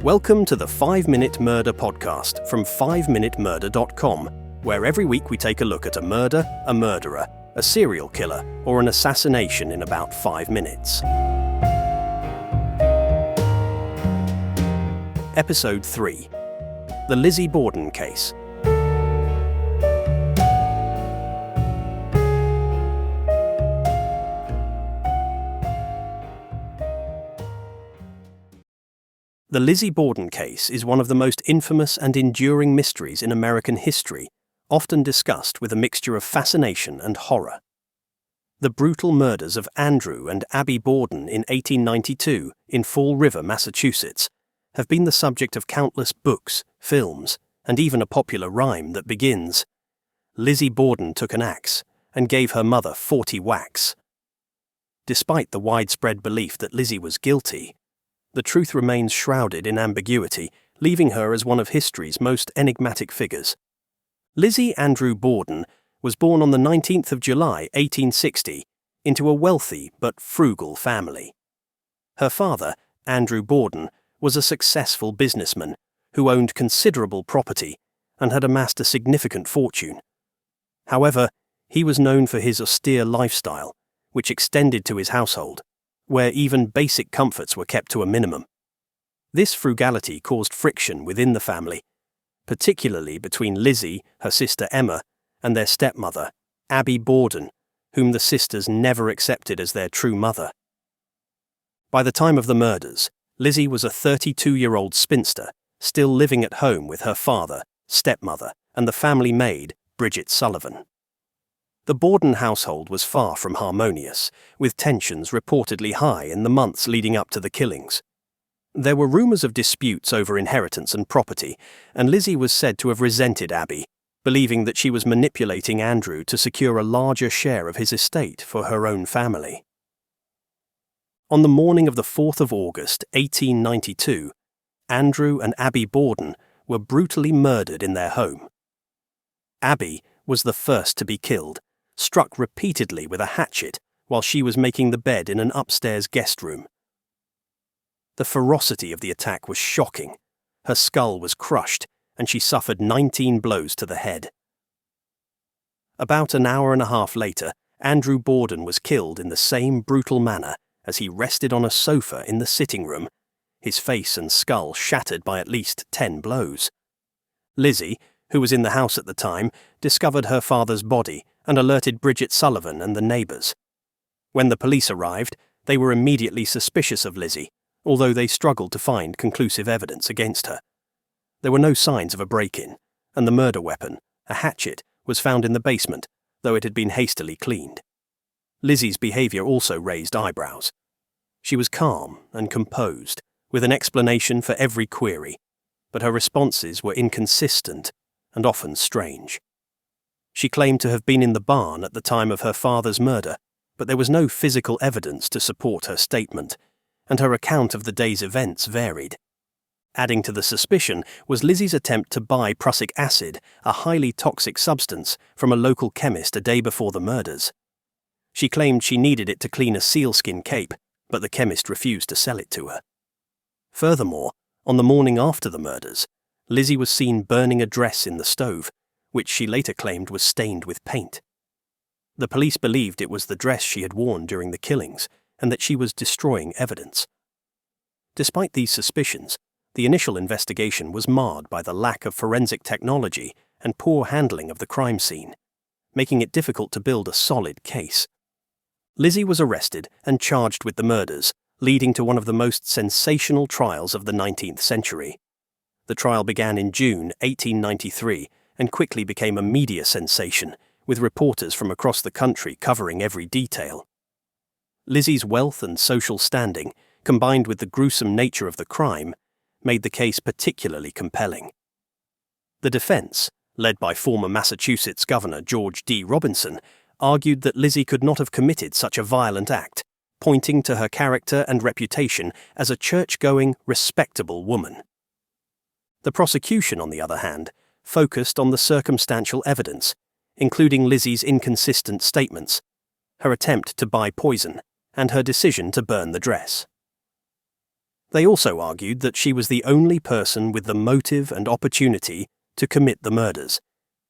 Welcome to the 5-Minute Murder Podcast from 5minutemurder.com, where every week we take a look at a murder, a murderer, a serial killer, or an assassination in about 5 minutes. Episode 3. The Lizzie Borden Case. The Lizzie Borden case is one of the most infamous and enduring mysteries in American history, often discussed with a mixture of fascination and horror. The brutal murders of Andrew and Abby Borden in 1892 in Fall River, Massachusetts, have been the subject of countless books, films, and even a popular rhyme that begins, "Lizzie Borden took an axe and gave her mother 40 whacks." Despite the widespread belief that Lizzie was guilty, the truth remains shrouded in ambiguity, leaving her as one of history's most enigmatic figures. Lizzie Andrew Borden was born on the 19th of July, 1860, into a wealthy but frugal family. Her father, Andrew Borden, was a successful businessman who owned considerable property and had amassed a significant fortune. However, he was known for his austere lifestyle, which extended to his household, where even basic comforts were kept to a minimum. This frugality caused friction within the family, particularly between Lizzie, her sister Emma, and their stepmother, Abby Borden, whom the sisters never accepted as their true mother. By the time of the murders, Lizzie was a 32-year-old spinster, still living at home with her father, stepmother, and the family maid, Bridget Sullivan. The Borden household was far from harmonious, with tensions reportedly high in the months leading up to the killings. There were rumours of disputes over inheritance and property, and Lizzie was said to have resented Abby, believing that she was manipulating Andrew to secure a larger share of his estate for her own family. On the morning of the 4th of August, 1892, Andrew and Abby Borden were brutally murdered in their home. Abby was the first to be killed, struck repeatedly with a hatchet while she was making the bed in an upstairs guest room. The ferocity of the attack was shocking. Her skull was crushed, and she suffered 19 blows to the head. About an hour and a half later, Andrew Borden was killed in the same brutal manner as he rested on a sofa in the sitting room, his face and skull shattered by at least 10 blows. Lizzie, who was in the house at the time, discovered her father's body and alerted Bridget Sullivan and the neighbours. When the police arrived, they were immediately suspicious of Lizzie, although they struggled to find conclusive evidence against her. There were no signs of a break-in, and the murder weapon, a hatchet, was found in the basement, though it had been hastily cleaned. Lizzie's behaviour also raised eyebrows. She was calm and composed, with an explanation for every query, but her responses were inconsistent and often strange. She claimed to have been in the barn at the time of her father's murder, but there was no physical evidence to support her statement, and her account of the day's events varied. Adding to the suspicion was Lizzie's attempt to buy prussic acid, a highly toxic substance, from a local chemist a day before the murders. She claimed she needed it to clean a sealskin cape, but the chemist refused to sell it to her. Furthermore, on the morning after the murders, Lizzie was seen burning a dress in the stove, which she later claimed was stained with paint. The police believed it was the dress she had worn during the killings, and that she was destroying evidence. Despite these suspicions, the initial investigation was marred by the lack of forensic technology and poor handling of the crime scene, making it difficult to build a solid case. Lizzie was arrested and charged with the murders, leading to one of the most sensational trials of the 19th century. The trial began in June 1893 and quickly became a media sensation, with reporters from across the country covering every detail. Lizzie's wealth and social standing, combined with the gruesome nature of the crime, made the case particularly compelling. The defense, led by former Massachusetts Governor George D. Robinson, argued that Lizzie could not have committed such a violent act, pointing to her character and reputation as a church-going, respectable woman. The prosecution, on the other hand, focused on the circumstantial evidence, including Lizzie's inconsistent statements, her attempt to buy poison, and her decision to burn the dress. They also argued that she was the only person with the motive and opportunity to commit the murders,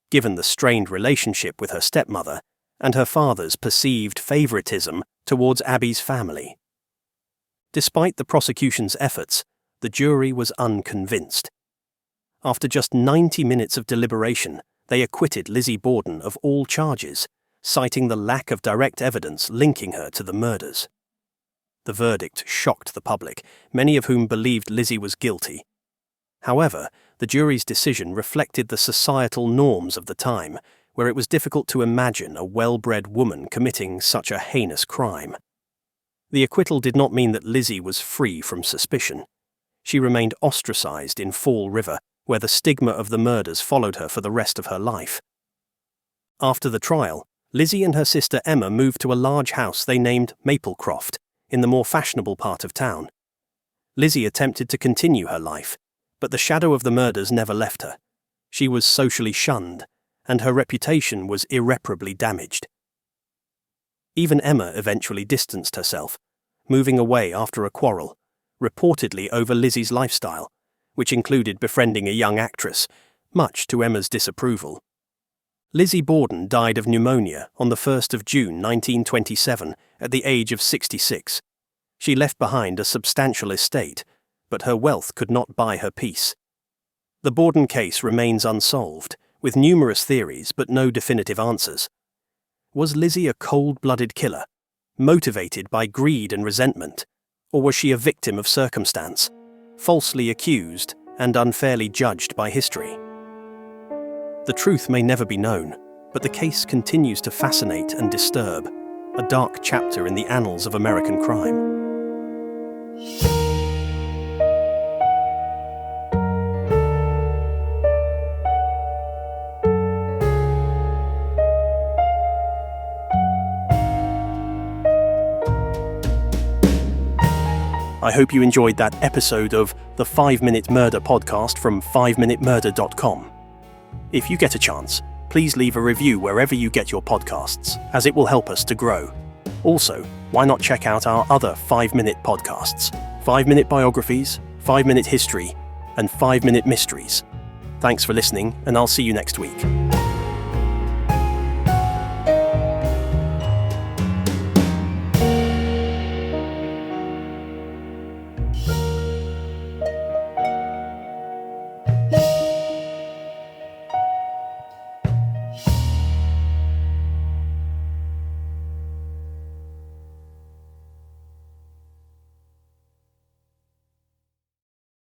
given the strained relationship with her stepmother and her father's perceived favoritism towards Abby's family. Despite the prosecution's efforts, the jury was unconvinced. After just 90 minutes of deliberation, they acquitted Lizzie Borden of all charges, citing the lack of direct evidence linking her to the murders. The verdict shocked the public, many of whom believed Lizzie was guilty. However, the jury's decision reflected the societal norms of the time, where it was difficult to imagine a well-bred woman committing such a heinous crime. The acquittal did not mean that Lizzie was free from suspicion. She remained ostracized in Fall River, where the stigma of the murders followed her for the rest of her life. After the trial, Lizzie and her sister Emma moved to a large house they named Maplecroft, in the more fashionable part of town. Lizzie attempted to continue her life, but the shadow of the murders never left her. She was socially shunned, and her reputation was irreparably damaged. Even Emma eventually distanced herself, moving away after a quarrel, reportedly over Lizzie's lifestyle, which included befriending a young actress, much to Emma's disapproval. Lizzie Borden died of pneumonia on the 1st of June 1927 at the age of 66. She left behind a substantial estate, but her wealth could not buy her peace. The Borden case remains unsolved, with numerous theories but no definitive answers. Was Lizzie a cold-blooded killer, motivated by greed and resentment, or was she a victim of circumstance, falsely accused and unfairly judged by history? The truth may never be known, but the case continues to fascinate and disturb, a dark chapter in the annals of American crime. I hope you enjoyed that episode of the 5-Minute Murder podcast from 5minutemurder.com. If you get a chance, please leave a review wherever you get your podcasts, as it will help us to grow. Also, why not check out our other 5-minute podcasts, 5-Minute Biographies, 5-Minute History, and 5-Minute Mysteries. Thanks for listening, and I'll see you next week.